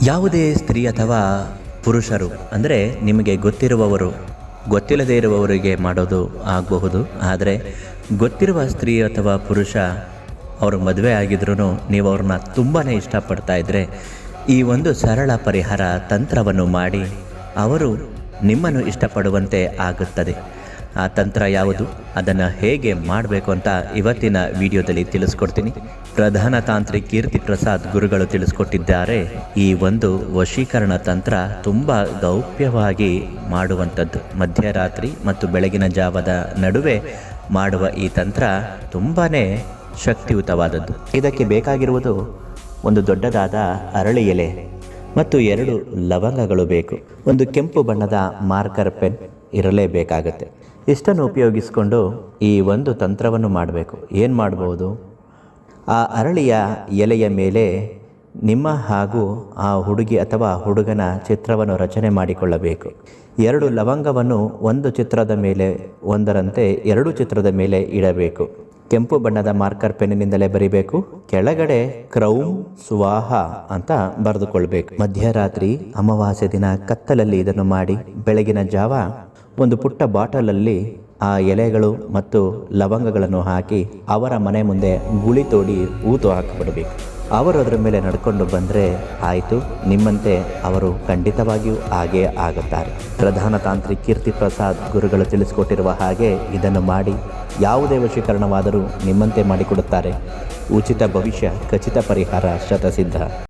ಯಾವುದೇ ಸ್ತ್ರೀ ಅಥವಾ ಪುರುಷರು ಅಂದರೆ ನಿಮಗೆ ಗೊತ್ತಿರುವವರು ಗೊತ್ತಿಲ್ಲದೇ ಇರುವವರಿಗೆ ಮಾಡೋದು ಆಗಬಹುದು. ಆದರೆ ಗೊತ್ತಿರುವ ಸ್ತ್ರೀ ಅಥವಾ ಪುರುಷ ಅವರು ಮದುವೆ ಆಗಿದ್ರೂ ನೀವು ಅವ್ರನ್ನ ತುಂಬಾ ಇಷ್ಟಪಡ್ತಾ ಇದ್ದರೆ ಈ ಒಂದು ಸರಳ ಪರಿಹಾರ ತಂತ್ರವನ್ನು ಮಾಡಿ ಅವರು ನಿಮ್ಮನ್ನು ಇಷ್ಟಪಡುವಂತೆ ಆಗುತ್ತದೆ. ಆ ತಂತ್ರ ಯಾವುದು, ಅದನ್ನು ಹೇಗೆ ಮಾಡಬೇಕು ಅಂತ ಇವತ್ತಿನ ವಿಡಿಯೋದಲ್ಲಿ ತಿಳಿಸ್ಕೊಡ್ತೀನಿ. ಪ್ರಧಾನ ತಾಂತ್ರಿಕ್ ಕೀರ್ತಿ ಪ್ರಸಾದ್ ಗುರುಗಳು ತಿಳಿಸ್ಕೊಟ್ಟಿದ್ದಾರೆ. ಈ ಒಂದು ವಶೀಕರಣ ತಂತ್ರ ತುಂಬ ಗೌಪ್ಯವಾಗಿ ಮಾಡುವಂಥದ್ದು. ಮಧ್ಯರಾತ್ರಿ ಮತ್ತು ಬೆಳಗಿನ ಜಾವದ ನಡುವೆ ಮಾಡುವ ಈ ತಂತ್ರ ತುಂಬಾ ಶಕ್ತಿಯುತವಾದದ್ದು. ಇದಕ್ಕೆ ಬೇಕಾಗಿರುವುದು ಒಂದು ದೊಡ್ಡದಾದ ಅರಳಿ ಎಲೆ ಮತ್ತು 2 ಲವಂಗಗಳು ಬೇಕು. ಒಂದು ಕೆಂಪು ಬಣ್ಣದ ಮಾರ್ಕರ್ ಪೆನ್ ಇರಲೇಬೇಕಾಗುತ್ತೆ. ಇಷ್ಟನ್ನು ಉಪಯೋಗಿಸಿಕೊಂಡು ಈ ಒಂದು ತಂತ್ರವನ್ನು ಮಾಡಬೇಕು. ಏನು ಮಾಡ್ಬೋದು, ಆ ಅರಳಿಯ ಎಲೆಯ ಮೇಲೆ ನಿಮ್ಮ ಹಾಗೂ ಆ ಹುಡುಗಿ ಅಥವಾ ಹುಡುಗನ ಚಿತ್ರವನ್ನು ರಚನೆ ಮಾಡಿಕೊಳ್ಳಬೇಕು. 2 ಲವಂಗವನ್ನು ಒಂದು ಚಿತ್ರದ ಮೇಲೆ ಒಂದರಂತೆ 2 ಚಿತ್ರದ ಮೇಲೆ ಇಡಬೇಕು. ಕೆಂಪು ಬಣ್ಣದ ಮಾರ್ಕರ್ ಪೆನ್ನಿನಿಂದಲೇ ಬರಿಬೇಕು. ಕೆಳಗಡೆ ಕ್ರೌಂ ಸ್ವಾಹ ಅಂತ ಬರೆದುಕೊಳ್ಬೇಕು. ಮಧ್ಯರಾತ್ರಿ ಅಮಾವಾಸ್ಯೆ ದಿನ ಕತ್ತಲಲ್ಲಿ ಇದನ್ನು ಮಾಡಿ ಬೆಳಗಿನ ಜಾವ ಒಂದು ಪುಟ್ಟ ಬಾಟಲಲ್ಲಿ ಆ ಎಲೆಗಳು ಮತ್ತು ಲವಂಗಗಳನ್ನು ಹಾಕಿ ಅವರ ಮನೆ ಮುಂದೆ ಗುಳಿ ತೋಡಿ ಊತು ಹಾಕಿಬಿಡಬೇಕು. ಅವರು ಅದರ ಮೇಲೆ ನಡ್ಕೊಂಡು ಬಂದರೆ ಆಯಿತು, ನಿಮ್ಮಂತೆ ಅವರು ಖಂಡಿತವಾಗಿಯೂ ಹಾಗೇ ಆಗುತ್ತಾರೆ. ಪ್ರಧಾನ ತಾಂತ್ರಿಕ್ ಕೀರ್ತಿ ಪ್ರಸಾದ್ ಗುರುಗಳು ತಿಳಿಸಿಕೊಟ್ಟಿರುವ ಹಾಗೆ ಇದನ್ನು ಮಾಡಿ ಯಾವುದೇ ವಶೀಕರಣವಾದರೂ ನಿಮ್ಮಂತೆ ಮಾಡಿಕೊಡುತ್ತಾರೆ. ಉಚಿತ ಭವಿಷ್ಯ, ಖಚಿತ ಪರಿಹಾರ, ಶತಸಿದ್ಧ.